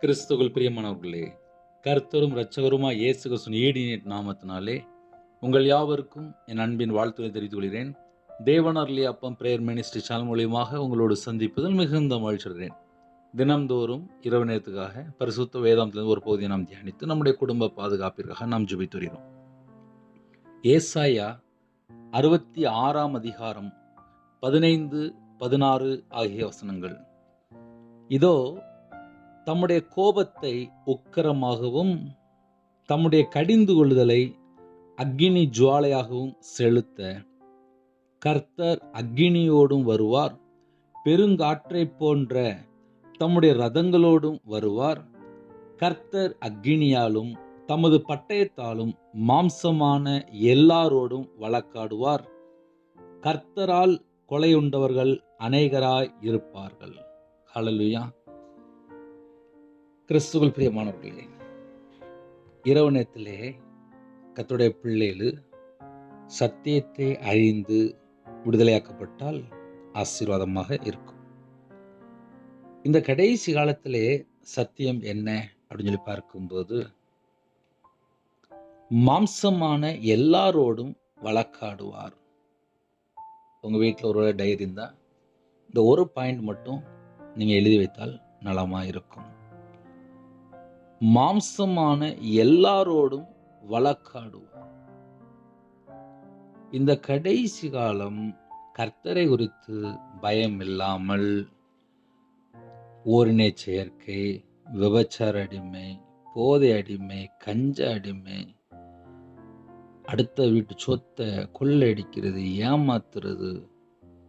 கிறிஸ்துவுக்குள் பிரியமானவர்களே, கர்த்தரும் இரட்சகருமாய் இயேசு கிறிஸ்துவின் ஈடிய நாமத்தினாலே உங்கள் யாவருக்கும் என் அன்பின் வாழ்த்துக்களை தெரிவித்துக் கொள்கிறேன். தேவனருளிய அப்பம் பிரேயர் மினிஸ்ட்ரி சேனல் மூலியமாக உங்களோடு சந்திப்பதில் மிகுந்த மகிழ்ச்சி அடைகிறேன். தினம்தோறும் இரவு நேரத்துக்காக பரிசுத்த வேதாந்தத்திலிருந்து ஒரு பகுதியை நாம் தியானித்து நம்முடைய குடும்ப பாதுகாப்பிற்காக நாம் ஜெபித்து வருகிறோம். ஏசாயா 66ஆம் அதிகாரம் 15, 16 ஆகிய வசனங்கள். இதோ தம்முடைய கோபத்தை உக்கிரமாகவும் தம்முடைய கடிந்து கொள்ளுதலை அக்கினி ஜுவாலையாகவும் செலுத்த கர்த்தர் அக்கினியோடும் வருவார், பெருங்காற்றைப் போன்ற தம்முடைய ரதங்களோடும் வருவார். கர்த்தர் அக்கினியாலும் தமது பட்டயத்தாலும் மாம்சமான எல்லாரோடும் வழக்காடுவார். கர்த்தரால் கொலையுண்டவர்கள் அநேகராய் இருப்பார்கள். ஹல்லேலூயா. கிறிஸ்துவுக்குள் பிரியமானவர்களே, இரவு நேரத்திலே கர்த்தருடைய பிள்ளைகள் சத்தியத்தை அறிந்து விடுதலையாக்கப்பட்டால் ஆசீர்வாதமாக இருக்கும். இந்த கடைசி காலத்திலே சத்தியம் என்ன அப்படின்னு சொல்லி பார்க்கும்போது, மாம்சமான எல்லாரோடும் வழக்காடுவார். உங்கள் வீட்டில் ஒரு டைரி இருந்தால் இந்த ஒரு பாயிண்ட் மட்டும் நீங்கள் எழுதி வைத்தால் நலமாக இருக்கும். மாம்சமான எல்லாரோடும் வழக்காடுவார். இந்த கடைசி காலம் கர்த்தரை குறித்து பயம் இல்லாமல் ஓரினை செயற்கை, விபச்சார அடிமை, போதை அடிமை, கஞ்ச அடிமை, அடுத்த வீட்டு சொத்தை கொள்ளையடிக்கிறது, ஏமாத்துறது,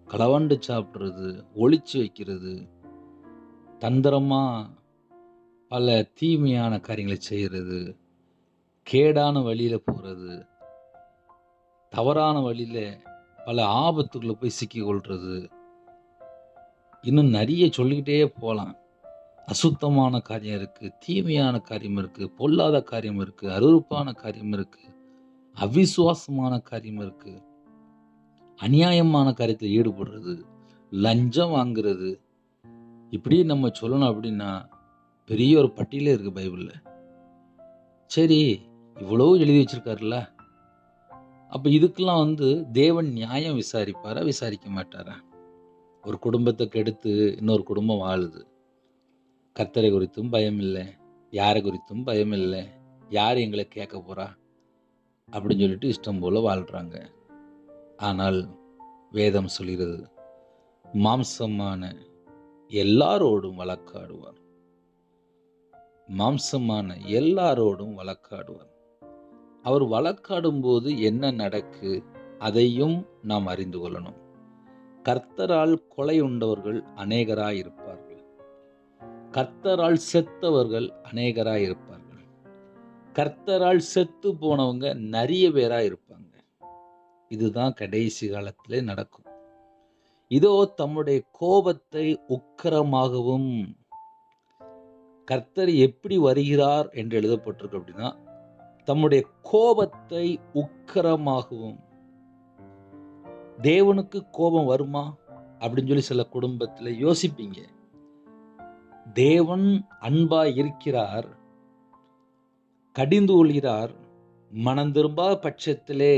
களவாண்டு சாப்பிட்றது, ஒளிச்சு வைக்கிறது, தந்திரமா பல தீமையான காரியங்களை செய்கிறது, கேடான வழியில் போகிறது, தவறான வழியில் பல ஆபத்துக்குள்ளே போய் சிக்கிக்கொள்வது, இன்னும் நிறைய சொல்லிக்கிட்டே போகலாம். அசுத்தமான காரியம் இருக்குது, தீமையான காரியம் இருக்குது, பொல்லாத காரியம் இருக்குது, அருவருப்பான காரியம் இருக்குது, அவிசுவாசமான காரியம் இருக்குது, அநியாயமான காரியத்தில் ஈடுபடுறது, லஞ்சம் வாங்குறது, இப்படி நம்ம சொல்லணும் அப்படின்னா பெரிய ஒரு பட்டியலே இருக்குது பைபிளில். சரி, இவ்வளோ எழுதி வச்சிருக்காருல்ல, அப்போ இதுக்கெல்லாம் தேவன் நியாயம் விசாரிப்பாரா, விசாரிக்க மாட்டாரா? ஒரு குடும்பத்தை கெடுத்து இன்னொரு குடும்பம் வாழுது. கர்த்தரை குறித்தும் பயம் இல்லை, யாரை குறித்தும் பயம் இல்லை, யார் எங்களை கேட்க போகிறா அப்படின்னு சொல்லிட்டு இஷ்டம் போல் வாழ்கிறாங்க. ஆனால் வேதம் சொல்கிறது, மாம்சமான எல்லாரோடும் வழக்காடுவார். மாம்சமான எல்லாரோடும் வழக்காடுவார். அவர் வழக்காடும் போது என்ன நடக்கு அதையும் நாம் அறிந்து கொள்ளணும். கர்த்தரால் கொலை உண்டவர்கள் அநேகராயிருப்பார்கள். கர்த்தரால் செத்தவர்கள் அநேகராயிருப்பார்கள். கர்த்தரால் செத்து போனவங்க நிறைய பேராயிருப்பாங்க. இதுதான் கடைசி காலத்திலே நடக்கும். இதோ தம்முடைய கோபத்தை உக்கிரமாகவும், கர்த்தர் எப்படி வருகிறார் என்று எழுதப்பட்டிருக்கு அப்படின்னா, தம்முடைய கோபத்தை உக்கிரமாகவும். தேவனுக்கு கோபம் வருமா அப்படின்னு சொல்லி சில குடும்பத்தில் யோசிப்பீங்க. தேவன் அன்பா இருக்கிறார், கடிந்து கொள்கிறார். மனம் திரும்பாத பட்சத்திலே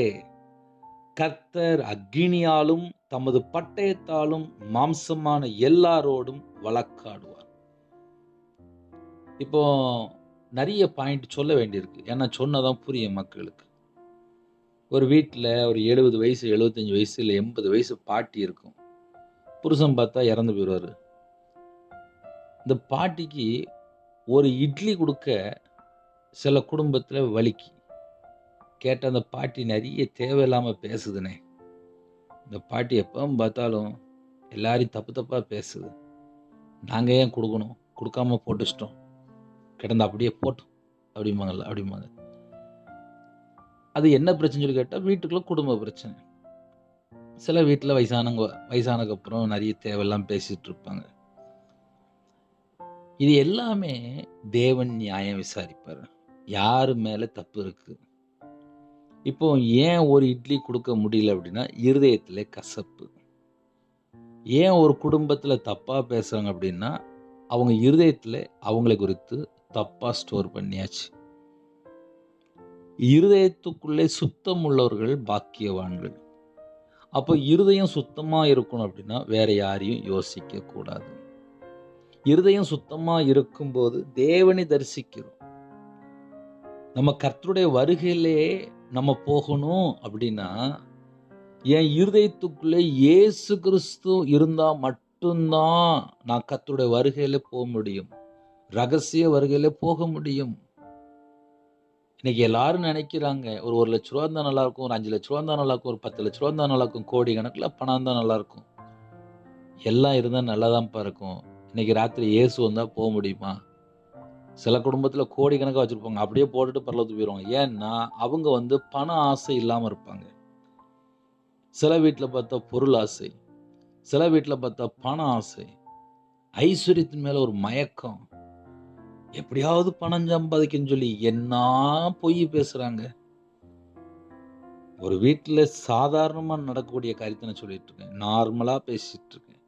கர்த்தர் அக்கினியாலும் தமது பட்டயத்தாலும் மாம்சமான எல்லாரோடும் வழக்காடுவார். இப்போ நிறைய பாயிண்ட் சொல்ல வேண்டியிருக்கு, ஏன்னா சொன்னதான் புரியும் மக்களுக்கு. ஒரு வீட்டில் ஒரு 70 வயசு, 75 வயசு, இல்லை 80 வயசு பாட்டி இருக்கும். புருஷன் பார்த்தா இறந்து போயிடுவார். இந்த பாட்டிக்கு ஒரு இட்லி கொடுக்க சில குடும்பத்தில் வலிக்கு கேட்ட அந்த பாட்டி நிறைய தேவையில்லாமல் பேசுதுனே. இந்த பாட்டி எப்போ பார்த்தாலும் எல்லாரையும் தப்பு தப்பாக பேசுது. நாங்கள் ஏன் கொடுக்கணும், கொடுக்காம போட்டுச்சிட்டோம், கிடந்து அப்படியே போட்டோம் அப்படிம்பாங்க. அது என்ன பிரச்சனை சொல்லி கேட்டால், வீட்டுக்குள்ளே குடும்ப பிரச்சனை. சில வீட்டில் வயசானதுக்கப்புறம் நிறைய தேவையெல்லாம் பேசிகிட்டு இருப்பாங்க. இது எல்லாமே தேவன் நியாயம் விசாரிப்பார், யார் மேலே தப்பு இருக்குது. இப்போ ஏன் ஒரு இட்லி கொடுக்க முடியல அப்படின்னா, இருதயத்தில் கசப்பு. ஏன் ஒரு குடும்பத்தில் தப்பாக பேசுகிறாங்க அப்படின்னா, அவங்க இருதயத்துல அவங்களை குறித்து தப்பா ஸ்டோர் பண்ணியாச்சு. இருதயத்துக்குள்ளே சுத்தம் உள்ளவர்கள் பாக்கியவான்கள். அப்போ இருதயம் சுத்தமா இருக்கணும் அப்படின்னா வேற யாரையும் யோசிக்க கூடாது. இருதயம் சுத்தமா இருக்கும்போது தேவனை தரிசிக்கிறோம். நம்ம கர்த்தருடைய வருகையிலே நம்ம போகணும் அப்படின்னா, என் இருதயத்துக்குள்ளே இயேசு கிறிஸ்து இருந்தா மட்டும்தான் நான் கர்த்தருடைய வருகையில போக முடியும். ரகசிய வருகையில போக முடியும். இன்னைக்கு எல்லாரும் நினைக்கிறாங்க, ஒரு ₹1,00,000 இருந்தா நல்லா இருக்கும், ஒரு ₹5,00,000 இருந்தா நல்லா இருக்கும், ஒரு ₹10,00,000 இருந்தா நல்லா இருக்கும், கோடி கணக்குல பணம் இருந்தா நல்லா இருக்கும். எல்லாம் இருந்தா நல்லாதான்ப்பா இருக்கும். இன்னைக்கு ராத்திரி இயேசு வந்தா போ முடியுமா? சில குடும்பத்துல கோடிக்கணக்கா வச்சிருப்பாங்க. அப்படியே போட்டுட்டு பரலோகத்துக்கு போயிருவாங்க. ஏன்னா, அவங்க பண ஆசை இல்லாம இருப்பாங்க. சில வீட்ல பார்த்தா பொருள் ஆசை, சில வீட்ல பார்த்தா பண ஆசை, ஐஸ்வர்யத்தின் மேல ஒரு மயக்கம். எப்படியாவது பணம் சம்பாதிக்கணும்னு சொல்லி பொய் பேசுறாங்க. ஒரு வீட்ல சாதாரணமா நடக்கக்கூடிய காரியத்த நான் சொல்லிட்டு இருக்கேன். நார்மலா பேசிட்டு இருக்கேன்.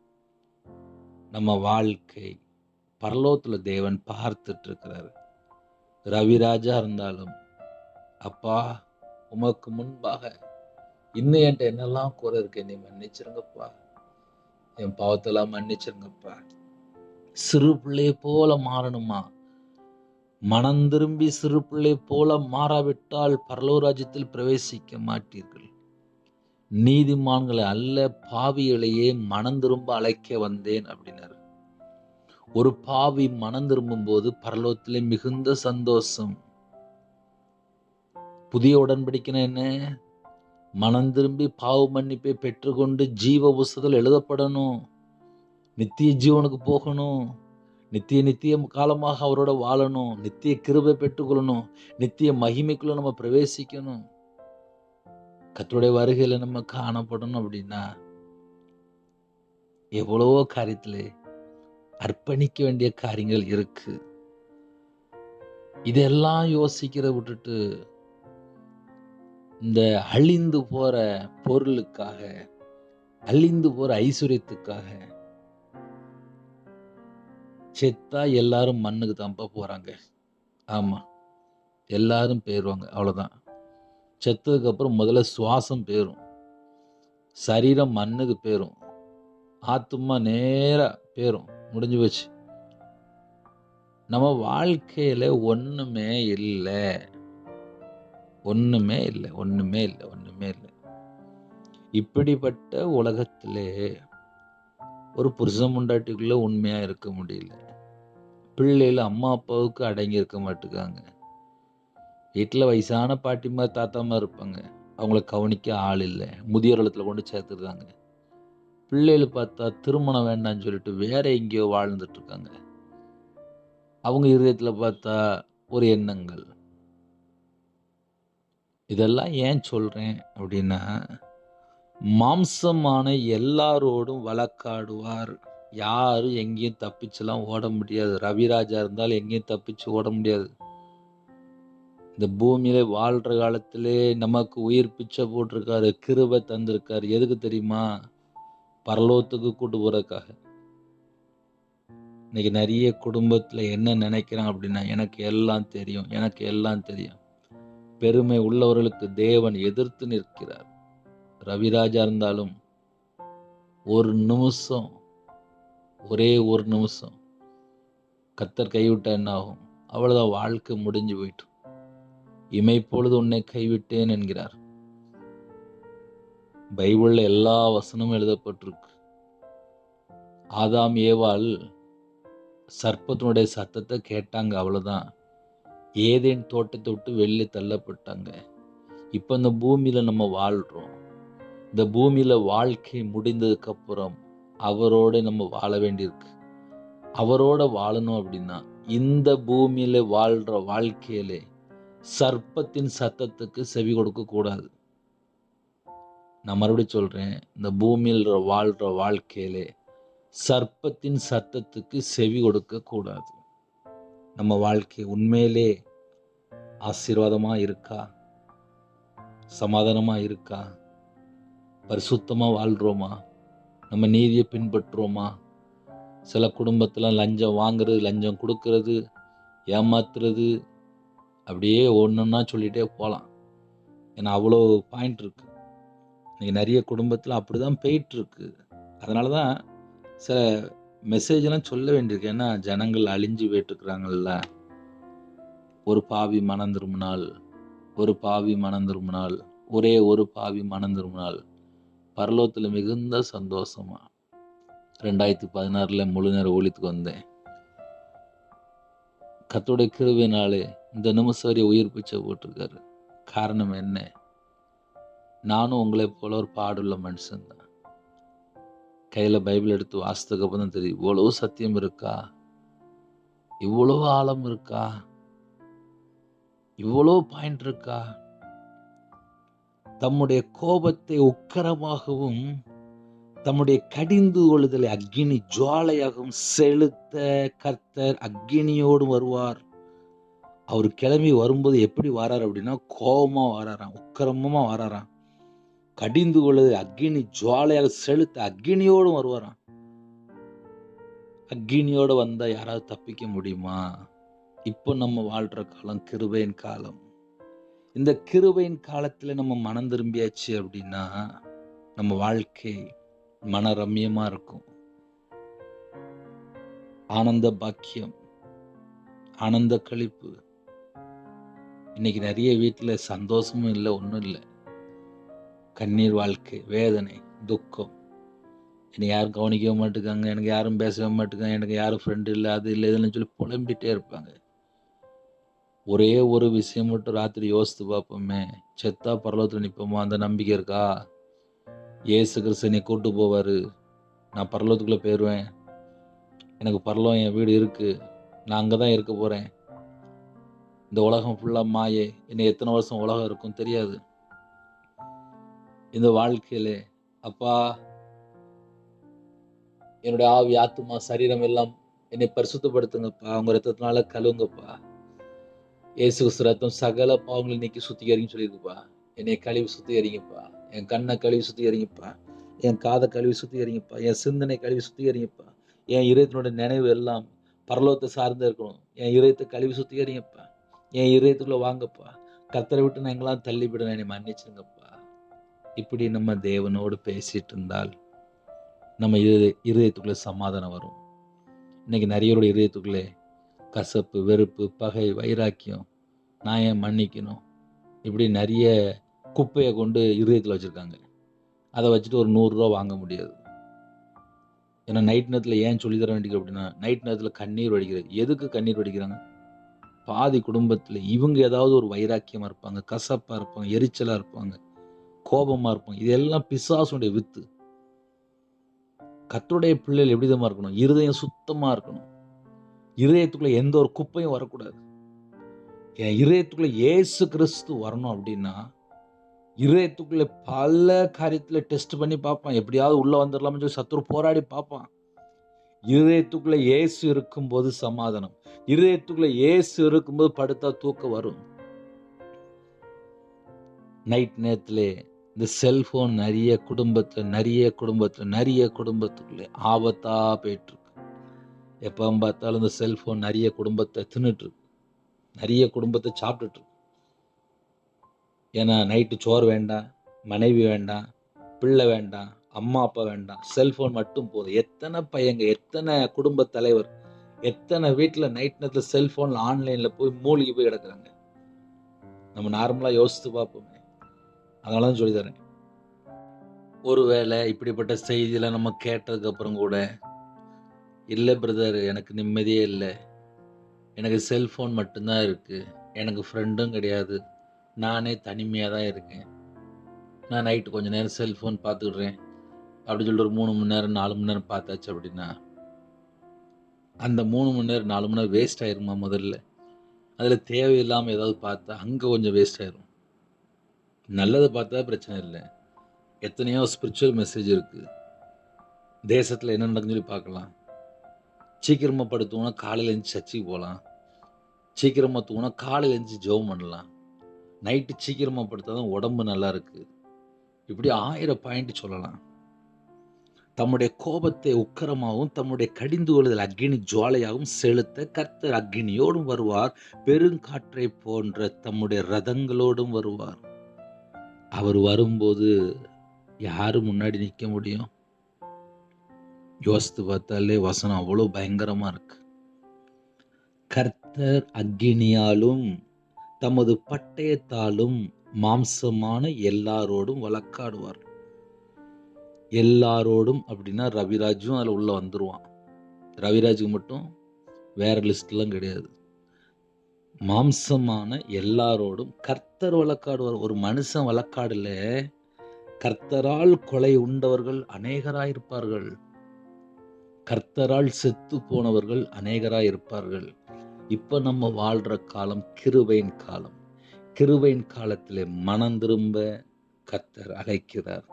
நம்ம வாழ்க்கை பரலோகத்துல தேவன் பார்த்துட்டு இருக்கிறாரு. ரவிராஜா இருந்தாலும், அப்பா உமக்கு முன்பாக இன்னும் என்கிட்ட என்னெல்லாம் குறை இருக்கு, என்னை மன்னிச்சிருங்கப்பா, என் பாவத்தெல்லாம் மன்னிச்சிருங்கப்பா. சிறு பிள்ளை போல மாறணுமா? மனம் திரும்பி சிறு பிள்ளை போல மாறாவிட்டால் பரலோக ராஜ்யத்தில் பிரவேசிக்க மாட்டீர்கள். நீதிமான்களை அல்ல பாவிகளையே மனம் திரும்ப அழைக்க வந்தேன் அப்படின்னாரு. ஒரு பாவி மனம் திரும்பும் போது பரலோகத்திலே மிகுந்த சந்தோஷம். புதிய உடன்படிக்கைனா என்ன? மனம் திரும்பி பாவ மன்னிப்பை பெற்றுக்கொண்டு ஜீவ புஸ்தகத்தில் எழுதப்படணும். நித்திய ஜீவனுக்கு போகணும். நித்திய காலமாக அவரோட வாழணும். நித்திய கிருபை பெற்றுக்கொள்ளணும். நித்திய மகிமைக்குள்ள நம்ம பிரவேசிக்கணும். கர்த்தருடைய வருகையில நம்ம காணப்படணும் அப்படின்னா எவ்வளவோ காரியத்திலே அர்ப்பணிக்க வேண்டிய காரியங்கள் இருக்கு. இதெல்லாம் யோசிக்கிற விட்டுட்டு இந்த அழிந்து போற பொருளுக்காக, அழிந்து போற ஐஸ்வர்யத்துக்காக செத்தா எல்லாரும் மண்ணுக்கு தான்ப்பா போறாங்க. ஆமா, எல்லாரும் போயிருவாங்க, அவ்வளவுதான். செத்ததுக்கு அப்புறம் முதல்ல சுவாசம் போயிரும், சரீரம் மண்ணுக்கு போயிரும், ஆத்துமா நேரா போயிரும், முடிஞ்சு போச்சு. நம்ம வாழ்க்கையில ஒண்ணுமே இல்லை, ஒண்ணுமே இல்லை, ஒண்ணுமே இல்லை, ஒண்ணுமே இல்லை. இப்படிப்பட்ட உலகத்திலே ஒரு புருஷன் பொண்டாட்டிக்குள்ள உண்மையா இருக்க முடியல. பிள்ளைகள் அம்மா அப்பாவுக்கு அடங்கி இருக்க மாட்டுக்காங்க. வீட்டில் வயசான பாட்டிமா தாத்தாமா இருப்பாங்க, அவங்கள கவனிக்க ஆள் இல்லை, முதியோர் இல்லத்துல கொண்டு சேர்த்துருக்காங்க. பிள்ளைகள் பார்த்தா திருமணம் வேண்டாம்னு சொல்லிட்டு வேற எங்கேயோ வாழ்ந்துட்டு இருக்காங்க. அவங்க இருதயத்துல பார்த்தா ஒரு எண்ணங்கள். இதெல்லாம் ஏன் சொல்றேன் அப்படின்னா, மாம்சமான எல்லாரோடும் வழக்காடுவார். யாரும் எங்கேயும் தப்பிச்செல்லாம் ஓட முடியாது. ரவிராஜா இருந்தாலும் எங்கேயும் தப்பிச்சு ஓட முடியாது. இந்த பூமியில வாழ்ற காலத்திலே நமக்கு உயிர் பிச்சை போட்டிருக்காரு, கிருபை தந்திருக்காரு. எதுக்கு தெரியுமா? பரலோகத்துக்கு கூட்டு போறதுக்காக. இன்னைக்கு நிறைய குடும்பத்துல என்ன நினைக்கிறாங்க அப்படின்னா, எனக்கு எல்லாம் தெரியும், எனக்கு எல்லாம் தெரியும். பெருமை உள்ளவர்களுக்கு தேவன் எதிர்த்து நிற்கிறார். ரவிராஜா இருந்தாலும் ஒரு நிமிஷம், ஒரே ஒரு நிமிஷம் கர்த்தர் கைவிட்டா என்ன ஆகும்? அவ்வளவுதான், வாழ்க்கை முடிஞ்சு போயிட்டு. இமைப்பொழுது உன்னை கைவிட்டேன் என்கிறார். பைபிள்ல எல்லா வசனமும் எழுதப்பட்டிருக்கு. ஆதாம் ஏவாள் சர்ப்பத்தினுடைய சத்தத்தை கேட்டாங்க, அவ்வளவுதான். ஏதேன் தோட்டத்தை விட்டு வெளியே தள்ளப்பட்டாங்க. இப்ப இந்த பூமியில நம்ம வாழ்றோம். இந்த பூமியில வாழ்க்கை முடிந்ததுக்கு அப்புறம் அவரோட நம்ம வாழ வேண்டியிருக்கு. அவரோட வாழணும் அப்படின்னா இந்த பூமியில வாழ்ற வாழ்க்கையிலே சர்ப்பத்தின் சத்தத்துக்கு செவி கொடுக்க கூடாது. நான் மறுபடியும் சொல்றேன், இந்த பூமியில் வாழ்ற வாழ்க்கையிலே சர்ப்பத்தின் சத்தத்துக்கு செவி கொடுக்க கூடாது. நம்ம வாழ்க்கை உண்மையிலே ஆசீர்வாதமா இருக்கா? சமாதானமா இருக்கா? பரிசுத்தமா வாழ்றோமா? நம்ம நீதியை பின்பற்றுறோமா? சில குடும்பத்தில் லஞ்சம் வாங்குறது, லஞ்சம் கொடுக்கறது, ஏமாத்துறது, அப்படியே ஒன்றொன்னா சொல்லிகிட்டே போகலாம். ஏன்னா அவ்வளோ பாயிண்ட் இருக்குது. இன்றைக்கி நிறைய குடும்பத்தில் அப்படி தான் போயிட்டுருக்கு. அதனால தான் சில மெசேஜெல்லாம் சொல்ல வேண்டியிருக்கு. ஏன்னா ஜனங்கள் அழிஞ்சு போயிட்டுருக்குறாங்கல்ல. ஒரு பாவி மனம் திரும்பினால், ஒரு பாவி மனம் திரும்பினால், ஒரே ஒரு பாவி மனம் திரும்பினால் பரலோகத்தில் மிகுந்த சந்தோஷமா 2016 முழு நேர ஊழியத்துக்கு வந்தேன். கர்த்தருடைய கிருபையினாலே இந்த நிமிஷம் வரை உயிர் பிச்சை போட்டிருக்காரு. காரணம் என்ன? நானும் உங்களை போல ஒரு பாடுள்ள மனுஷன்தான். கையில் பைபிள் எடுத்து வாசித்ததுக்கு அப்புறம் தான் தெரியும், இவ்வளோ சத்தியம் இருக்கா, இவ்வளோ ஆழம் இருக்கா, இவ்வளோ பாயிண்ட் இருக்கா. தம்முடைய கோபத்தை உக்கிரமாகவும் தம்முடைய கடிந்து கொள்ளுதலை அக்கினி ஜுவாலையாகவும் செலுத்த கர்த்தர் அக்கினியோடு வருவார். அவர் கிளம்பி வரும்போது எப்படி வரார் அப்படின்னா, கோபமா வராராம், உக்கிரமா வராராம். கடிந்து கொள்ளுதலை அக்கினி ஜுவாலையாக செலுத்த அக்கினியோடும் வருவாராம். அக்கினியோடு வந்தா யாராவது தப்பிக்க முடியுமா? இப்போ நம்ம வாழ்ற காலம் கிருபையின் காலம். இந்த கிருபையின் காலத்துல நம்ம மனம் திரும்பியாச்சு அப்படின்னா நம்ம வாழ்க்கை மனரம்யமா இருக்கும். ஆனந்த பாக்கியம், ஆனந்த களிப்பு. இன்னைக்கு நிறைய வீட்டுல சந்தோஷமும் இல்லை, ஒன்றும் இல்லை. கண்ணீர் வாழ்க்கை, வேதனை, துக்கம். என்னை யாரும் கவனிக்கவே மாட்டேங்காங்க, எனக்கு யாரும் பேசவே மாட்டேங்காங்க, எனக்கு யாரும் ஃப்ரெண்டு இல்லை, அது இல்லை, இதுன்னு சொல்லி புலம்பிட்டே இருப்பாங்க. ஒரே ஒரு விஷயம் மட்டும் ராத்திரி யோசித்து பார்ப்போமே, செத்தா பரலோகத்தில் நிற்போமா? அந்த நம்பிக்கை இருக்கா? இயேசு கிறிஸ்து என்னை கூட்டு போவார், நான் பரலோகத்துக்குள்ளே போயிடுவேன், எனக்கு பரலோகம் என் வீடு இருக்குது, நான் அங்கே தான் இருக்க போகிறேன், இந்த உலகம் ஃபுல்லாக மாயே, இன்னும் எத்தனை வருஷம் உலகம் இருக்கும் தெரியாது. இந்த வாழ்க்கையிலே அப்பா என்னுடைய ஆவி, ஆத்துமா, சரீரம் எல்லாம் என்னை பரிசுத்தப்படுத்துங்கப்பா, அவங்க ரத்தத்தினால கழுவுங்கப்பா. இயேசு கிறிஸ்து ரத்தம் சகல பாவங்களை நீக்கி சுத்திகரிங்கன்னு சொல்லியிருக்குப்பா. என்னை கழுவி சுத்திகரிங்கப்பா, என் கண்ணை கழுவி சுத்திகரிங்கப்பா, என் காதை கழுவி சுத்திகரிங்கப்பா, என் சிந்தனை கழுவி சுத்திகரிங்கப்பா, என் இதயத்தினுடைய நினைவு எல்லாம் பரலோகத்தை சார்ந்து இருக்கணும். என் இதயத்தை கழுவி சுத்திகரிங்கப்பா, என் இதயத்துக்குள்ள வாங்கப்பா, கர்த்தரை விட்டு நான் எங்கெல்லாம் தள்ளிவிடுவேன், என்னை மன்னிச்சுங்கப்பா. இப்படி நம்ம தேவனோடு பேசிட்டு இருந்தால் நம்ம இருதயத்துக்குள்ளே சமாதானம் வரும். இன்னைக்கு நிறையரோட இருதயத்துக்குள்ளே கசப்பு, வெறுப்பு, பகை, வைராக்கியம், நான் ஏன் மன்னிக்கணும், இப்படி நிறைய குப்பையை கொண்டு இருதயத்தில் வச்சுருக்காங்க. அதை வச்சுட்டு ஒரு 100 ரூபா வாங்க முடியாது. ஏன்னா நைட் நேரத்தில் ஏன் சொல்லி தர வேண்டியது அப்படின்னா, நைட் நேரத்தில் கண்ணீர் வடிக்கிறது. எதுக்கு கண்ணீர் வடிக்கிறாங்க? பாதி குடும்பத்தில் இவங்க ஏதாவது ஒரு வைராக்கியமாக இருப்பாங்க, கசப்பாக இருப்பாங்க, எரிச்சலாக இருப்பாங்க, கோபமாக இருப்பாங்க. இதெல்லாம் பிசாசுடைய வித்து. கர்த்தருடைய பிள்ளைகள் எப்படி தான் இருக்கணும்? இருதயம் சுத்தமாக இருக்கணும். இருதயத்துக்குள்ள எந்த ஒரு குப்பையும் வரக்கூடாது. என் இருதயத்துக்குள்ள இயேசு கிறிஸ்து வரணும் அப்படின்னா, இருதயத்துக்குள்ள பல காரியத்துல டெஸ்ட் பண்ணி பார்ப்பான். எப்படியாவது உள்ள வந்துடலாம்னு சொல்லி சத்துரு போராடி பார்ப்பான். இருதயத்துக்குள்ள இயேசு இருக்கும்போது சமாதானம். இருதயத்துக்குள்ள இயேசு இருக்கும்போது படுத்தா தூக்கம் வரும். நைட் நேரத்திலே இந்த செல்போன் நிறைய குடும்பத்துக்குள்ளே ஆபத்தா போயிட்டு இருக்கு. எப்போ பார்த்தாலும் இந்த செல்போன் நிறைய குடும்பத்தை தின்னுட்டு இருக்கு, நிறைய குடும்பத்தை சாப்பிட்டுட்டு இருக்கு. ஏன்னா நைட்டு சோறு வேண்டாம், மனைவி வேண்டாம், பிள்ளை வேண்டாம், அம்மா அப்பா வேண்டாம், செல்போன் மட்டும் போதும். எத்தனை பையங்க, எத்தனை குடும்ப தலைவர், எத்தனை வீட்டில் நைட் நேரத்தில் செல்போன்ல ஆன்லைன்ல போய் மூழ்கி போய் கிடக்குறாங்க. நம்ம நார்மலாக யோசித்து பார்ப்போமே. அதனால தான் சொல்லி தரேன். ஒருவேளை இப்படிப்பட்ட செய்தியெல்லாம் நம்ம கேட்டதுக்கு அப்புறம் கூட, இல்லை பிரதர் எனக்கு நிம்மதியே இல்லை, எனக்கு செல்ஃபோன் மட்டும்தான் இருக்குது, எனக்கு ஃப்ரெண்டும் கிடையாது, நானே தனிமையாக தான் இருக்கேன், நான் நைட்டு கொஞ்சம் நேரம் செல்ஃபோன் பார்த்துக்கிடுறேன் அப்படின்னு சொல்லிட்டு ஒரு 3 மணி நேரம் 4 மணி நேரம் பார்த்தாச்சு அப்படின்னா, அந்த 3 மணி நேரம் 4 மணி நேரம் வேஸ்ட் ஆயிருமா? முதல்ல அதில் தேவையில்லாமல் ஏதாவது பார்த்தா அங்கே கொஞ்சம் வேஸ்ட் ஆயிரும். நல்லதை பார்த்தா பிரச்சனை இல்லை. எத்தனையோ ஸ்பிரிச்சுவல் மெசேஜ் இருக்குது. தேசத்தில் என்ன நடக்குன்னு சொல்லி பார்க்கலாம். சீக்கிரமாக படுத்தோன்னா காலையில் எழுந்துச்சு சர்ச்சுக்கு போகலாம், சீக்கிரமாக தூங்கினா காலையில் எழுந்துச்சு ஜெபம் பண்ணலாம், நைட்டு சீக்கிரமாக படுத்தா தான் உடம்பு நல்லா இருக்குது. இப்படி 1000 பாயிண்ட் சொல்லலாம். தம்முடைய கோபத்தை உக்கிரமாகவும் தம்முடைய கடிந்து கொள்ளுதல் அக்கினி ஜுவாலையாகவும் செலுத்த கர்த்தர் அக்கினியோடும் வருவார். பெருங்காற்றை போன்ற தம்முடைய ரதங்களோடும் வருவார். அவர் வரும்போது யாரு முன்னாடி நிக்க முடியும்? யோசித்து பார்த்தாலே வசனம் அவ்வளோ பயங்கரமா இருக்கு. கர்த்தர் அக்கினியாலும் தமது பட்டயத்தாலும் மாம்சமான எல்லாரோடும் வழக்காடுவார். எல்லாரோடும் அப்படின்னா ரவிராஜும் அதில் உள்ள வந்துருவான். ரவிராஜுக்கு மட்டும் வேற லிஸ்ட்லாம் கிடையாது. மாம்சமான எல்லாரோடும் கர்த்தர் வழக்காடுவார். ஒரு மனுஷன் வழக்காடல, கர்த்தரால் கொலை உண்டவர்கள் அநேகராயிருப்பார்கள். கர்த்தரால் செத்து போனவர்கள் அநேகராயிருப்பார்கள். இப்ப நம்ம வாழ்ற காலம் கிருபையின் காலம். கிருபையின் காலத்திலே மனம் திரும்ப கர்த்தர் அழைக்கிறார்,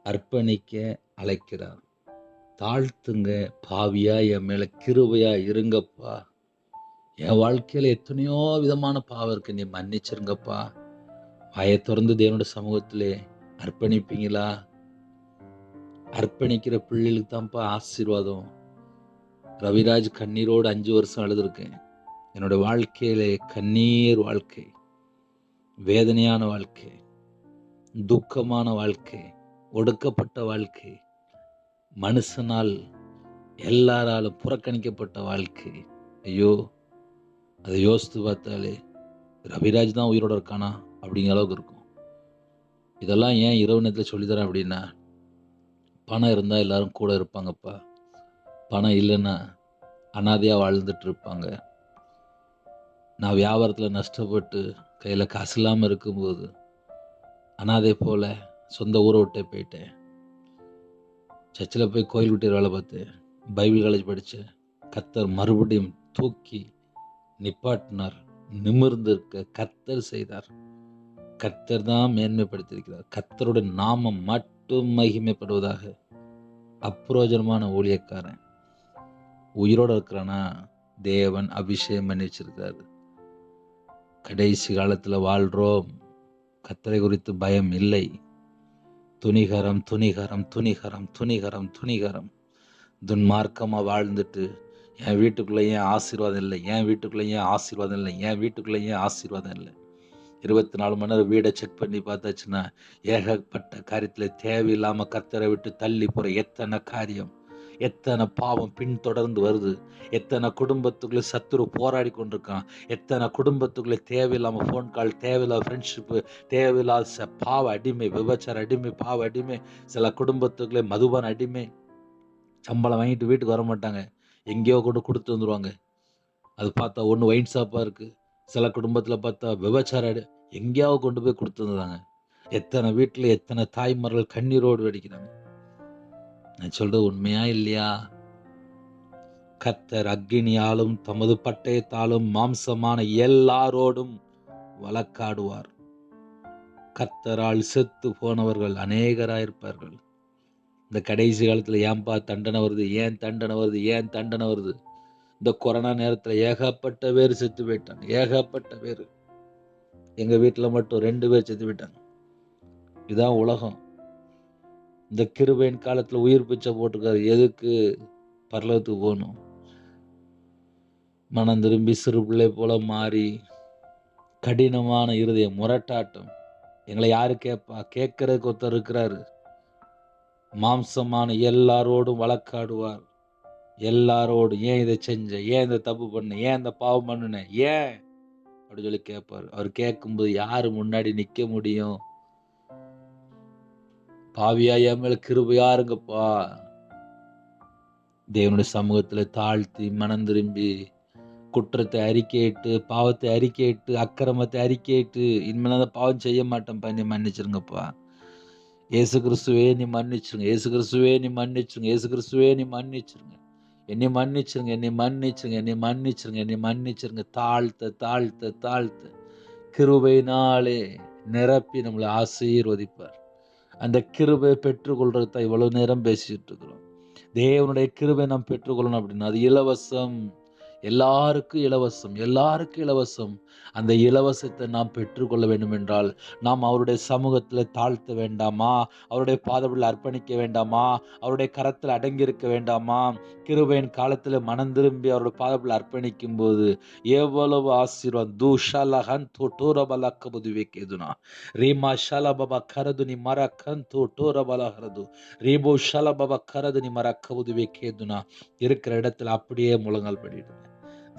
அர்ப்பணிக்க அழைக்கிறார். தாழ்த்துங்க, பாவியா என் மேல கிருபையா இருங்கப்பா, என் வாழ்க்கையில எத்தனையோ விதமான பாவம் இருக்கு, நீ மன்னிச்சிருங்கப்பா. வாயை திறந்து தேவனுடைய சமூகத்திலே அர்ப்பணிப்பீங்களா? அர்ப்பணிக்கிற பிள்ளைகளுக்கு தான்ப்பா ஆசீர்வாதம். ரவிராஜ் கண்ணீரோடு 5 வருஷம் அழுதுருக்கேன். என்னோட வாழ்க்கையிலே கண்ணீர் வாழ்க்கை, வேதனையான வாழ்க்கை, துக்கமான வாழ்க்கை, ஒடுக்கப்பட்ட வாழ்க்கை, மனுஷனால் எல்லாராலும் புறக்கணிக்கப்பட்ட வாழ்க்கை. ஐயோ, அதை யோசித்து பார்த்தாலே ரவிராஜ் தான் உயிரோட இருக்கானா அப்படிங்கிற அளவுக்கு இருக்கும். இதெல்லாம் ஏன் இரவு நேரத்தில் சொல்லித்தரேன் அப்படின்னா, பணம் இருந்தால் எல்லாரும் கூட இருப்பாங்கப்பா, பணம் இல்லைன்னா அனாதையாக வாழ்ந்துட்டு இருப்பாங்க. நான் வியாபாரத்தில் நஷ்டப்பட்டு கையில் காசு இல்லாமல் இருக்கும்போது அனாதை போல சொந்த ஊரை விட்டே போயிட்டேன். சர்ச்சில் போய் கோயில் விட்டு வேலை பார்த்தேன், பைபிள் காலேஜ் படித்தேன். கர்த்தர் மறுபடியும் தூக்கி நிப்பாட்டினார். நிமிர்ந்து இருக்க கர்த்தர் செய்தார். கர்த்தர் தான் மேன்மைப்படுத்தியிருக்கிறார். கர்த்தருடைய நாமம் மட்டும் மகிமைப்படுவதாக. அப்பிரோஜனமான ஊழியக்காரன் உயிரோடு இருக்கிறானா, தேவன் அபிஷேகம் பண்ணி வச்சிருக்காரு. கடைசி காலத்தில் வாழ்றோம், கர்த்தரை குறித்து பயம் இல்லை. துணிகரம் துணிகரம் துணிகரம் துணிகரம் துணிகரம். துன்மார்க்கமாக வாழ்ந்துட்டு என் வீட்டுக்குள்ளே ஏன் ஆசீர்வாதம் இல்லை, என் வீட்டுக்குள்ளே ஏன் ஆசீர்வாதம் இல்லை, என் வீட்டுக்குள்ளே ஏன் ஆசீர்வாதம் இல்லை. 24 மணி நேரம் வீடை செக் பண்ணி பார்த்தாச்சுன்னா ஏகப்பட்ட காரியத்தில் தேவையில்லாமல் கர்த்தரை விட்டு தள்ளி போகிற எத்தனை காரியம், எத்தனை பாவம் பின்தொடர்ந்து வருது. எத்தனை குடும்பத்துக்குள்ளே சத்துரு போராடி கொண்டிருக்கான். எத்தனை குடும்பத்துக்குள்ளே தேவையில்லாமல் ஃபோன் கால், தேவையில்லாத ஃப்ரெண்ட்ஷிப்பு, தேவையில்லாத பாவ அடிமை, விபச்சார அடிமை, பாவ அடிமை. சில குடும்பத்துக்குள்ளே மதுபான அடிமை. சம்பளம் வாங்கிட்டு வீட்டுக்கு வர மாட்டாங்க, எங்கேயோ கொண்டு கொடுத்து வந்துடுவாங்க. அது பார்த்தா ஒன்று ஒயின் ஷாப்பாக இருக்குது. சில குடும்பத்தில் பார்த்தா விபச்சார எங்கேயாவது கொண்டு போய் கொடுத்து வந்துடுறாங்க. எத்தனை வீட்டில் எத்தனை தாய்மார்கள் கண்ணீரோடு வெடிக்கிறாங்க. நான் சொல்றது உண்மையா இல்லையா? கர்த்தர் அக்கினியாலும் தமது பட்டயத்தாலும் மாம்சமான எல்லாரோடும் வழக்காடுவார். கர்த்தரால் செத்து போனவர்கள் அநேகராயிருப்பார்கள். இந்த கடைசி காலத்தில் ஏன்பா தண்டனை வருது, ஏன் தண்டனை வருது, ஏன் தண்டனை வருது? இந்த கொரோனா நேரத்தில் ஏகப்பட்ட பேர் செத்து போயிட்டாங்க, ஏகப்பட்ட பேர். எங்கள் வீட்டில் மட்டும் 2 பேர் செத்து போயிட்டாங்க. இதுதான் உலகம். இந்த கிருபையின் காலத்தில் உயிர் பிச்சை போட்டிருக்காரு. எதுக்கு? பரலோகத்துக்கு போகணும். மனம் திரும்பி சிறு பிள்ளை போல மாறி கடினமான இருதயம், முரட்டாட்டம். எங்களை யாரு கேட்பா? கேட்கறதுக்கு ஒருத்தர் இருக்கிறாரு. மாம்சமான எல்லாரோடும் வழக்காடுவார். எல்லாரோடும் ஏன் இதை செஞ்ச, ஏன் இந்த தப்பு பண்ண, ஏன் இந்த பாவம் பண்ணுன, ஏன் அப்படி சொல்லி கேட்பார். அவர் கேட்கும்போது யாரு முன்னாடி நிக்க முடியும்? பாவியா என் மேல கிருபையா இருங்கப்பா. தேவனுடைய சமூகத்துல தாழ்த்தி மனம் திரும்பி குற்றத்தை அறிக்கையிட்டு, பாவத்தை அறிக்கையிட்டு, அக்கிரமத்தை அறிக்கையிட்டு, இனிமேல் அந்த பாவம் செய்ய மாட்டேன்ப்பா, நீ மன்னிச்சிருங்கப்பா. ஏசு கிறிஸ்துவே நீ மன்னிச்சிருங்க, ஏசு கிறிஸ்துவே நீ மன்னிச்சிருங்க, ஏசு கிறிஸ்துவே நீ மன்னிச்சிருங்க, என்னை மன்னிச்சிருங்க, என்னை மன்னிச்சிருங்க, என்னை மன்னிச்சிருங்க, என்னை மன்னிச்சிருங்க. தாழ்த்த தாழ்த்த தாழ்த்த கிருபையினாலே நிரப்பி நம்மளை ஆசீர்வதிப்பார். அந்த கிருபை பெற்றுக்கொள்றது தான் இவ்வளவு நேரம் பேசிட்டு இருக்கிறோம். தேவனுடைய கிருபை நாம் பெற்றுக்கொள்ளணும் அப்படின்னா அது இலவசம். எல்லாருக்கும் இலவசம், எல்லாருக்கும் இலவசம். அந்த இலவசத்தை நாம் பெற்றுக்கொள்ள வேண்டும் என்றால் நாம் அவருடைய சமூகத்தில் தாழ்த்த வேண்டாமா? அவருடைய பாதத்தில் அர்ப்பணிக்க வேண்டாமா? அவருடைய கரத்தில் அடங்கியிருக்க வேண்டாமா? கிருபையின் காலத்தில் மனம் திரும்பி அவருடைய பாதத்தில் அர்ப்பணிக்கும் போது எவ்வளவு ஆசீர்வாதம். தூஷலஹன் தோட்டோரபலக்க புதுவேக்கேதுனா ரீமா ஷலபப கரதுனி மரக்கன் தோட்டோரபலஹரது ரீபோ ஷலபப கரதுனி மரக்க புதுவேக்கேதுனா இருக்கிற இடத்துல அப்படியே முழங்கால் படிடுங்க.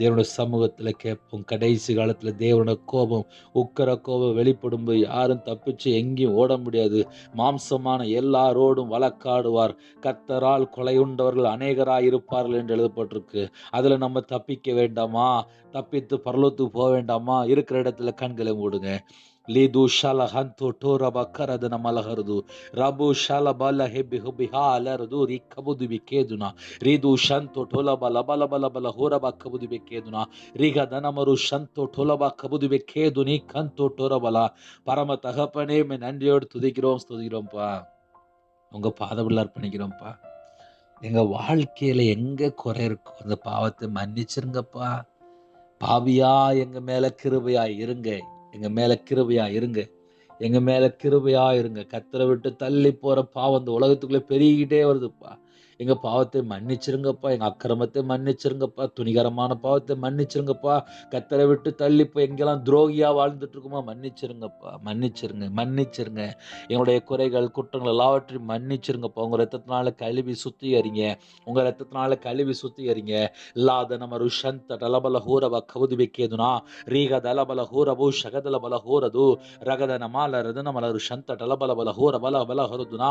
தேவனுடைய சமூகத்தில் கேட்போம். கடைசி காலத்தில் தேவனுடைய கோபம், உக்கர கோபம் வெளிப்படும்போது யாரும் தப்பிச்சு எங்கேயும் ஓட முடியாது. மாம்சமான எல்லாரோடும் வழக்காடுவார். கர்த்தரால் கொலையுண்டவர்கள் அநேகராய் இருப்பார்கள் என்று எழுதப்பட்டிருக்கு. அதில் நம்ம தப்பிக்க வேண்டாமா? தப்பித்து பரலோகத்துக்கு போக வேண்டாமா? இருக்கிற இடத்துல கண்களை மூடுங்க. லீது ஷால ஹந்து டோரப கரதன மலஹரது ரபு ஷால பல ஹெபி ஹுபிஹா அலரது ரி கபுது பிகேதுனா ரீது ஷಂತೋ ಟೋಲಬ ಲಬಲ ಬಲ ಬಲ ಹೋರಬ ಕಬುದು ಬೆಕ್ಕೇದುನಾ ರಿಗ ದನಮರು ஷಂತோ ಟೋಲಬ கபுது பெக்கேதுனி கந்தோ டோரபலா. பரம தகப்பனே, நன்றியோடு ஸ்துதிக்கிறோம்ப்பா. உங்க பாதத்தில் அர்ப்பணிக்கிறோம்ப்பா. எங்க வாழ்க்கையில எங்க குறை இருக்கோ அந்த பாவத்தை மன்னிச்சிருங்கப்பா. பாவியா எங்க மேல கிருபையா இருங்க. எங்க மேல கிருபையா இருங்க. எங்க மேல கிருபையா இருங்க. கர்த்தரை விட்டு தள்ளி போற பாவம் இந்த உலகத்துக்குள்ள பெருகிட்டே வருதுப்பா. எங்க பாவத்தை மன்னிச்சிருங்கப்பா. எங்க அக்கிரமத்தை மன்னிச்சிருங்கப்பா. துணிகரமான பாவத்தை மன்னிச்சிருங்கப்பா. கர்த்தரை விட்டு தள்ளி போய் எங்கெல்லாம் துரோகியா வாழ்ந்துட்டு இருக்குமோ மன்னிச்சிருங்கப்பா. மன்னிச்சிருங்க. எங்களுடைய குறைகள், குற்றங்கள் எல்லாவற்றையும் மன்னிச்சிருங்கப்பா. உங்க ரத்தத்தினால கழுவி சுத்திகரிங்க. உங்க ரத்தத்தினால கழுவி சுத்திகரிங்க. இல்லாத நம்ம ருஷந்த டலபல ஹூரவ கவுது வைக்கேதுனா ரீக தலபல ஹூரபு ஷகதல பல ஹூரது ರಗದ ನಮಾಲರದು ನಮಲರು ಶಂತ ಟಲಬಲ ಬಲ ಹೋರ ಬಲ ಬಲ ಹೊರದುನ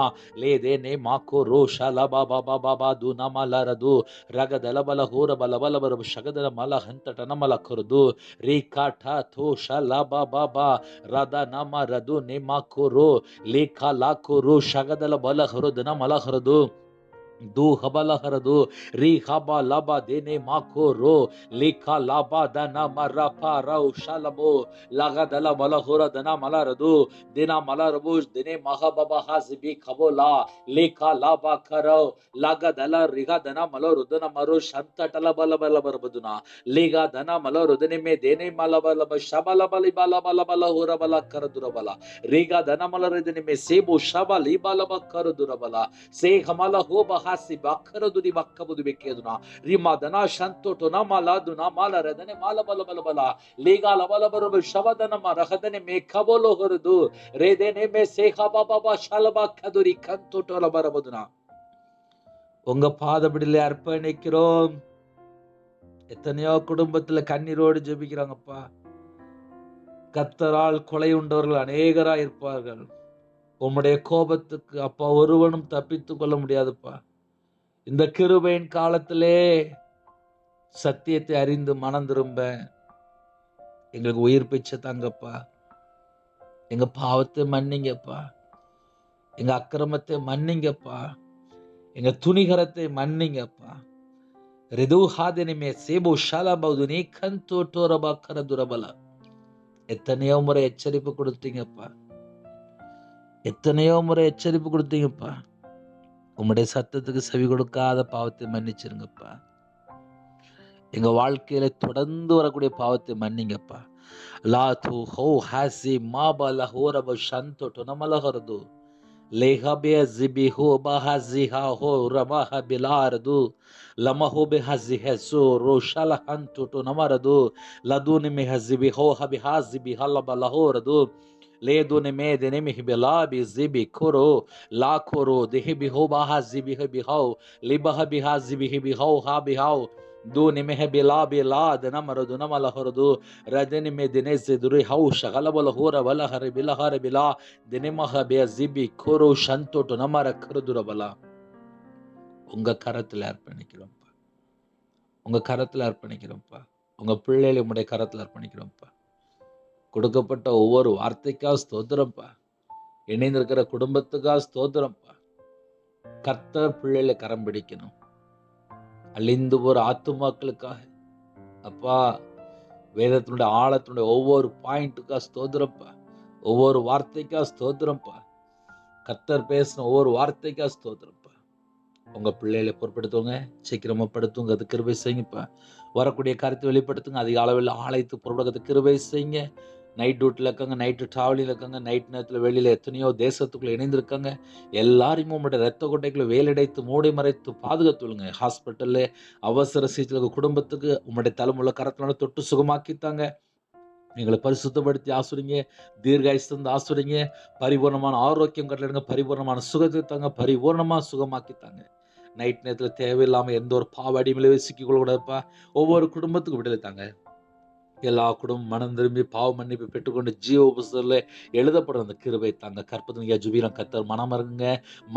ಲೇದೆ ನೇ ಮಾಕೋ ರೋ ಶಲ ಬಾಬಾ ಬಾಬಾ ಬಾದು ನಮಲರದು ರಗದಲ ಬಲ ಹೋರ ಬಲ ಬಲ ಬರ ಶಗದಲ ಮಲ ಹಂತಟ ನಮಲ ಕೊರದು ರೀ ಕಾಠ ಥೋ ಶಲ ಬಾಬಾ ಬಾ ರದ ನಮರದು ನೇ ಮಾಕೋ ರೋ ಲೇಖ ಲಾಕೋ ರೋ ಶಗದಲ ಬಲ ಹೊರದು ನಮಲ ಹೊರದು दू हबला हरदू री हबा लबा देने माखो रो लिखा लाबा दना मरा पारा उशालबो लगा दला मला होरा दना मला रदू देना मला रबू देने महा बाबा हाजिबी खबोला लिखा लाबा करो लगा दला रिगा दना मलो रुदना मरो शांत टला बला बला बरबदुना लिगा दना मलो रुदने में देने मला बला शबला बली बला बला बला होरा बला कर दुरा बला रिगा दना मला रुदने में सेबो शबली बला कर दुरा बला से हमाला हो बहासी बाखरदुदी बक्कबुदी बेकेदुना रिमादना शंतोटो ना माला दुना माला रदने माला बला बला बला लेगा लबला बरब शबदना मा रखदने में खबोलो हरदु रेदेने में सेखा बाबा शलबा खदुरी कंतोटो लबरबदुना உங்க பாதபடியில அர்ப்பணிக்கிறோம். எத்தனையோ குடும்பத்துல கண்ணீரோடு ஜெபிக்கிறாங்கப்பா. கர்த்தரால் கொலை உண்டவர்கள் அநேகராய் இருப்பார்கள். உம்முடைய கோபத்துக்கு அப்பா ஒருவனும் தப்பித்துக் கொள்ள முடியாதுப்பா. இந்த கிருபையின் காலத்திலே சத்தியத்தை அறிந்து மனம் திரும்ப எங்களுக்கு உயிர் பிச்சை தாங்கப்பா. எங்க பாவத்தை மன்னிங்கப்பா. எங்க அக்கிரமத்தை மன்னிங்கப்பா. எங்க துணிகரத்தை மன்னிங்கப்பா. ரிதுஹாதினிமே சேபு ஷாலபௌதுனி கந்தோட்டோரபா கரதுரபல. எத்தனையோ முறை எச்சரிப்பு கொடுத்தீங்கப்பா. எத்தனையோ முறை எச்சரிப்பு கொடுத்தீங்கப்பா. உம்முடைய சத்தத்துக்கு செவி கொடுக்காத பாவத்தை மன்னிச்சிருங்கப்பா. எங்க வாழ்க்கையில தொடர்ந்து வரக்கூடிய பாவத்தை மன்னிங்கப்பா. லாத்து ஹோ ஹாசி மாபல ஹோரப ஷந்தோட்டோ நமலஹரது லேஹபே ஜிபி ஹோ பஹாசிஹா ஹோ ரமஹ பிலாரது லமஹோ பெஹாசி ஹெசோ ரோஷல ஹந்தோட்டோ நமரது லதுனி மெஹசிபி ஹோ ஹபி ஹாசிபி ஹலப லஹோரது लेदुने में देने में हिबला बि जिबि खोरो ला खोरो देहि बिहो बाहा जिबि बिहाओ लिबह बिहा जिबि बिहाओ हा बिहाओ दूने में बिला बिला दना मरदु नमल हरदु रदने में दिने से दुरे हाउ शगल बल होर बल हर बिला हर बिला दिने मह बे जिबि खोरो शंतो तो नमर खरदुर बला உங்க கரத்துல அர்ப்பணிக்கிறோம்ப்பா. உங்க கரத்துல அர்ப்பணிக்கிறோம்ப்பா. உங்க பிள்ளைகளை உம்முடைய கரத்துல அர்ப்பணிக்கிறோம்ப்பா. கொடுக்கப்பட்ட ஒவ்வொரு வார்த்தைக்காக ஸ்தோத்திரம்ப்பா. இணைந்திருக்கிற குடும்பத்துக்காக ஸ்தோத்திரம்ப்பா. கர்த்தர் பிள்ளைகளை கரம் பிடிக்கணும். அழிந்து போற ஆத்துமாக்களுக்காக அப்பா வேதத்தினுடைய ஆழத்தினுடைய ஒவ்வொரு பாயிண்ட்டுக்காக ஸ்தோத்திரம்ப்பா. ஒவ்வொரு வார்த்தைக்காக ஸ்தோத்திரம்ப்பா. கர்த்தர் பேசின ஒவ்வொரு வார்த்தைக்காக ஸ்தோத்திரம்ப்பா. உங்க பிள்ளைகளை பொறுப்படுத்துவங்க, சீக்கிரமா படுத்துவங்க, அது கிருபை செய்யுங்கப்பா. வரக்கூடிய கருத்தை வெளிப்படுத்துங்க. அதிக அளவில் ஆலயத்து புறப்படுறதுக்கு கிருபை செய்யுங்க. நைட் டியூட்டில இருக்காங்க, நைட்டு டிராவலிங்ல இருக்காங்க, நைட் நேரத்தில வெளியில எத்தனையோ தேசத்துக்குள்ள இணைந்திருக்காங்க. எல்லாரையும் உம்முடைய இரத்த கொட்டைக்குள்ள வேலடைத்து, மூடி மறைத்து பாதுகாத்துள்ளுங்க. ஹாஸ்பிட்டல்ல அவசர சிகிச்சையில இருக்க குடும்பத்துக்கு உம்முடைய தலைமுள்ள கரத்தினால தொட்டு சுகமாக்கித்தாங்க. எங்களை பரிசுத்தப்படுத்தி ஆசுரிங்க. தீர்காயுசு தந்து ஆசுரிங்க. பரிபூர்ணமான ஆரோக்கியம் கட்டளையிடுங்க. பரிபூர்ணமான சுகத்தை தாங்க. பரிபூர்ணமா சுகமாக்கித்தாங்க. நைட் நேரத்தில தேவையில்லாம எந்த ஒரு பாவ அடிமையில சிக்கிக் கொள்ளக்கூடாதுப்பா. ஒவ்வொரு குடும்பத்துக்கும் விடுதலை தாங்க. எல்லா குடும்பம் மனம் திரும்பி பாவ மன்னிப்பு பெற்றுக்கொண்டு ஜீவ புஸ்தகத்துல எழுதப்படும் அந்த கிருபை தாங்க. கற்பனையா ஜுபீரம் கத்தர் மனம் இருங்க.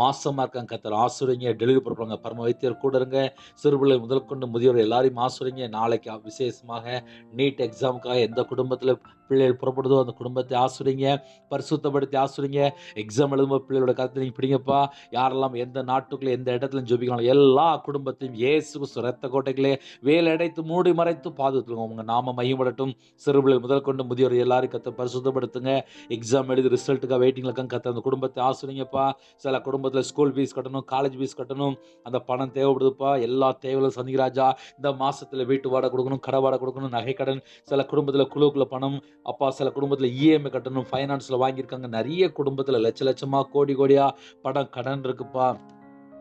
மாசமா இருக்காங்க கத்தர் ஆசுரிங்க. டெலிவரி பண்றாங்க பரம வைத்தியர் கூட இருங்க. சிறுபிள்ளை முதல் கொண்டு முதியோர் எல்லாரையும் ஆசுரிங்க. நாளைக்கு விசேஷமாக நீட் எக்ஸாமுக்காக எந்த குடும்பத்தில் பிள்ளைகள் புறப்படுதோ அந்த குடும்பத்தை ஆசுரிங்க. பரிசுத்தப்படுத்தி ஆசுரிங்க. எக்ஸாம் எழுதும்போது பிள்ளைகளோட கருத்தை நீங்க பிடிங்கப்பா. யாரெல்லாம் எந்த நாட்டுக்குள்ள எந்த இடத்துல ஜெபிக்கலாம் எல்லா குடும்பத்தையும் இயேசு கிறிஸ்து இரத்த கோட்டைகளே வேலை அடைத்து மூடி மறைத்து பாதுகாத்துங்க. உங்க நாம மையப்படட்டும். சிறுபிள்ளைகள் முதல் கொண்டு முதியோர் எல்லாரும் கத்த பரிசுத்தப்படுத்துங்க. எக்ஸாம் எழுதி ரிசல்ட்டுக்காக வெயிட்டிங்ல இருக்காங்க கத்த அந்த குடும்பத்தை ஆசுரிங்கப்பா. சில குடும்பத்தில் ஸ்கூல் ஃபீஸ் கட்டணும், காலேஜ் ஃபீஸ் கட்டணும், அந்த பணம் தேவைப்படுதுப்பா. எல்லா தேவைகளும் சந்திராஜா. இந்த மாசத்துல வீட்டு வாடகை கொடுக்கணும், கடை வாடகை கொடுக்கணும், நகை கடன், சில குடும்பத்தில் குழுக்குள்ள பணம் அப்பா, சில குடும்பத்தில் இஎம்ஐ கட்டணும், ஃபைனான்ஸ்ல வாங்கியிருக்காங்க. நிறைய குடும்பத்தில் லட்ச லட்சமா கோடி கோடியா படம் கடன் இருக்குப்பா.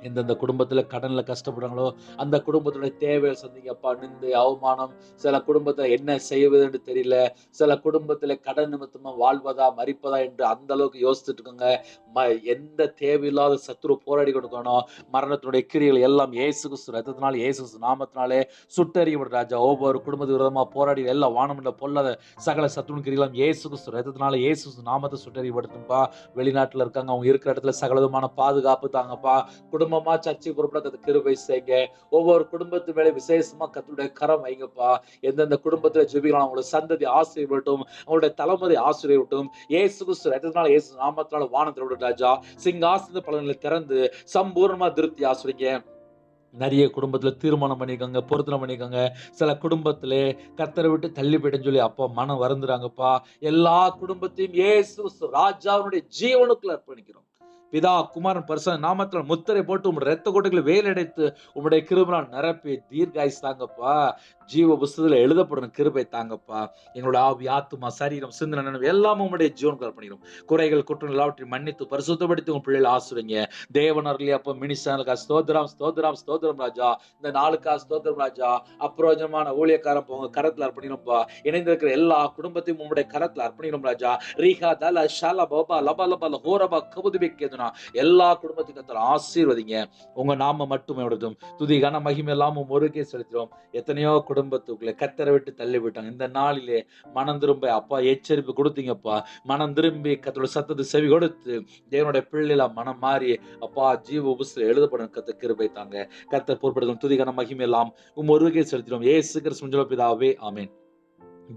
எந்தெந்த குடும்பத்தில் கடனில் கஷ்டப்படுறாங்களோ அந்த குடும்பத்துடைய தேவையை சந்திங்கப்பா. நிந்தை அவமானம், சில குடும்பத்தில் என்ன செய்வது என்று தெரியல, சில குடும்பத்தில் கடன் நிமித்தமா வாழ்வதா மறிப்பதா என்று அந்த அளவுக்கு யோசிச்சுட்டு இருக்கோங்க. எந்த தேவையில்லாத சத்துரு போராடி கொடுக்கணும். மரணத்தினுடைய கிரியைகள் எல்லாம் இயேசு கிறிஸ்து ரத்தத்தினால, இயேசு கிறிஸ்து நாமத்தினாலே சுட்டறியப்படும் ராஜா. ஒவ்வொரு குடும்பத்து விரோதமா போராடி எல்லா வானமண்ட பொல்லாத சகல சத்துரு கிரியெல்லாம் இயேசு கிறிஸ்து ரத்தத்தினால, இயேசு கிறிஸ்து நாமத்தை சுட்டறியப்படுத்தும்பா. வெளிநாட்டுல இருக்காங்க, அவங்க இருக்கிற இடத்துல சகல விதமான பாதுகாப்பு தாங்கப்பா. குடும்பமா சர்ச்சை பொறுப்பட கிருபை செய்யுங்க. ஒவ்வொரு குடும்பத்து மேலே விசேஷமா கர்த்தருடைய கரம் வைங்கப்பா. எந்தெந்த குடும்பத்துல ஜெபிக்கலாம் அவங்களோட சந்ததி ஆசீர்வதிக்கட்டும், அவங்களுடைய தலைமுறை ஆசீர்வதிக்கட்டும். இயேசு கிறிஸ்து ரத்தத்தினால, இயேசு நாமத்தினால வானத்தோட ராஜா சிங்காசன பலன்களை திறந்து சம்பூர்ணமா திருப்தி ஆசிரிங்க. நிறைய குடும்பத்துல தீர்மானம் பண்ணிக்கோங்க, பொருத்தனை பண்ணிக்கோங்க. சில குடும்பத்திலே கர்த்தரை விட்டு தள்ளி போயிட்டேன்னு சொல்லி அப்பா மனம் வருந்துறாங்கப்பா. எல்லா குடும்பத்தையும் இயேசு ராஜாவுடைய ஜீவனுக்குள்ள அர்ப்பணிக்கிறோம். பிதா குமாரன் பரிசுத்த நாமத்தில் முத்திரை போட்டு உங்களுடைய இரத்த கோட்டைகளை வேலடைத்து உங்களுடைய கிருபையால் நிரப்பி தீர்காயுசு தாங்கப்பா. ஜீவ புஸ்தகத்துல எழுதப்படும் கிருபை தாங்கப்பா. எங்களோட ஆவி, ஆத்துமா, சரீரம், சிந்தனை, நினைவு எல்லாமே உங்களுடைய ஜீவனுக்கு அர்ப்பணிக்கிறோம். குறைகள் குற்றம் எல்லாவற்றையும் மன்னித்து பரிசுத்தப்படுத்தி உங்க பிள்ளைகளை ஆசுறீங்க. தேவனர்லயே அப்ப மினிஸ்டர்களுக்கா ஸ்தோத்திரம், ஸ்தோத்திரம், ஸ்தோத்திரம் ராஜா. இந்த நாளுக்கா ஸ்தோத்திரம் ராஜா. அப்பிரயோஜனமான ஊழியக்காரன் உங்க கரத்துல அர்ப்பணிக்கிறோம்ப்பா. இணைந்திருக்கிற எல்லா குடும்பத்தையும் உங்களுடைய கரத்துல அர்ப்பணிக்கிறோம் ராஜா. ரீஹா தல ஷாலா பாபா லபா லபா ஹோரபா கபுதுபிக்கேதுனா எல்லா குடும்பத்தையும் கர்த்தர் ஆசீர்வதிங்க. உங்க நாம மட்டுமே விடுதும் துதி கன மகிமை எல்லாமும் ஒருக்கே செலுத்துறோம். எத்தனையோ குடும்பத்துக்குள்ளே கர்த்தரை விட்டு தள்ளி விட்டாங்க. இந்த நாளிலே மனம் திரும்ப அப்பா எச்சரிப்பு கொடுத்தீங்கப்பா. மனம் திரும்பி கர்த்தரோட சத்தத்தை செவி கொடுத்து தேவனுடைய பிள்ளைகளா மனம் மாறி அப்பா ஜீவ உபுஸ்தகத்தில் எழுதப்படும் கர்த்தர் கிருபை தாங்க. கர்த்தர் பொறுப்படுத்தும் துதி கன மகிமை எல்லாம் ஒருக்கே செலுத்துறோம். இயேசு கிறிஸ்து பிதாவே ஆமென்.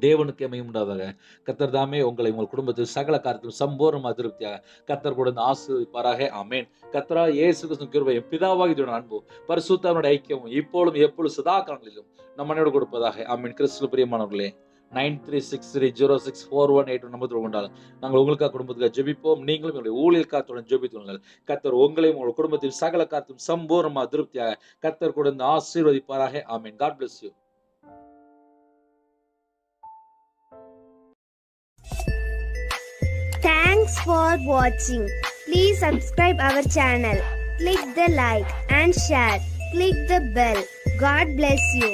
தேவனுக்கு மகிமை உண்டாதாக. கர்த்தர் தாமே உங்களை உங்கள் குடும்பத்தில் சகல காரியத்திலும் சம்பூர்ணமா திருப்தியாக கர்த்தர் கூட ஆசீர்வதிப்பாராக. ஆமென். கர்த்தரா இயேசு கிறிஸ்து கிருபையும் பிதாவாகிய தேவனுடைய அன்பும் பரிசுத்தருடைய ஐக்கியமும் இப்பொழுதும் எப்பொழுதும் சதா காலங்களிலும் நம்மனோடு கொடுப்பதாக. ஆமென். கிறிஸ்துவுக்குள் பிரியமானவர்களே, 9363064181 நம்பர் கொண்டாலும் நாங்கள் உங்களுக்காக குடும்பத்துக்காக ஜெபிப்போம். நீங்களும் எங்களுடைய ஊழியக்காரத்துடன் ஜெபித்துள்ளார்கள். கர்த்தர் உங்களையும் உங்கள் குடும்பத்தில் சகல காரியத்திலும் சம்பூர்ணமா திருப்தியாக கர்த்தர் கூட ஆசீர்வதிப்பாராக. ஆமென். God bless you. Thanks for watching. Please subscribe our channel. Click the like and share. Click the bell. God bless you.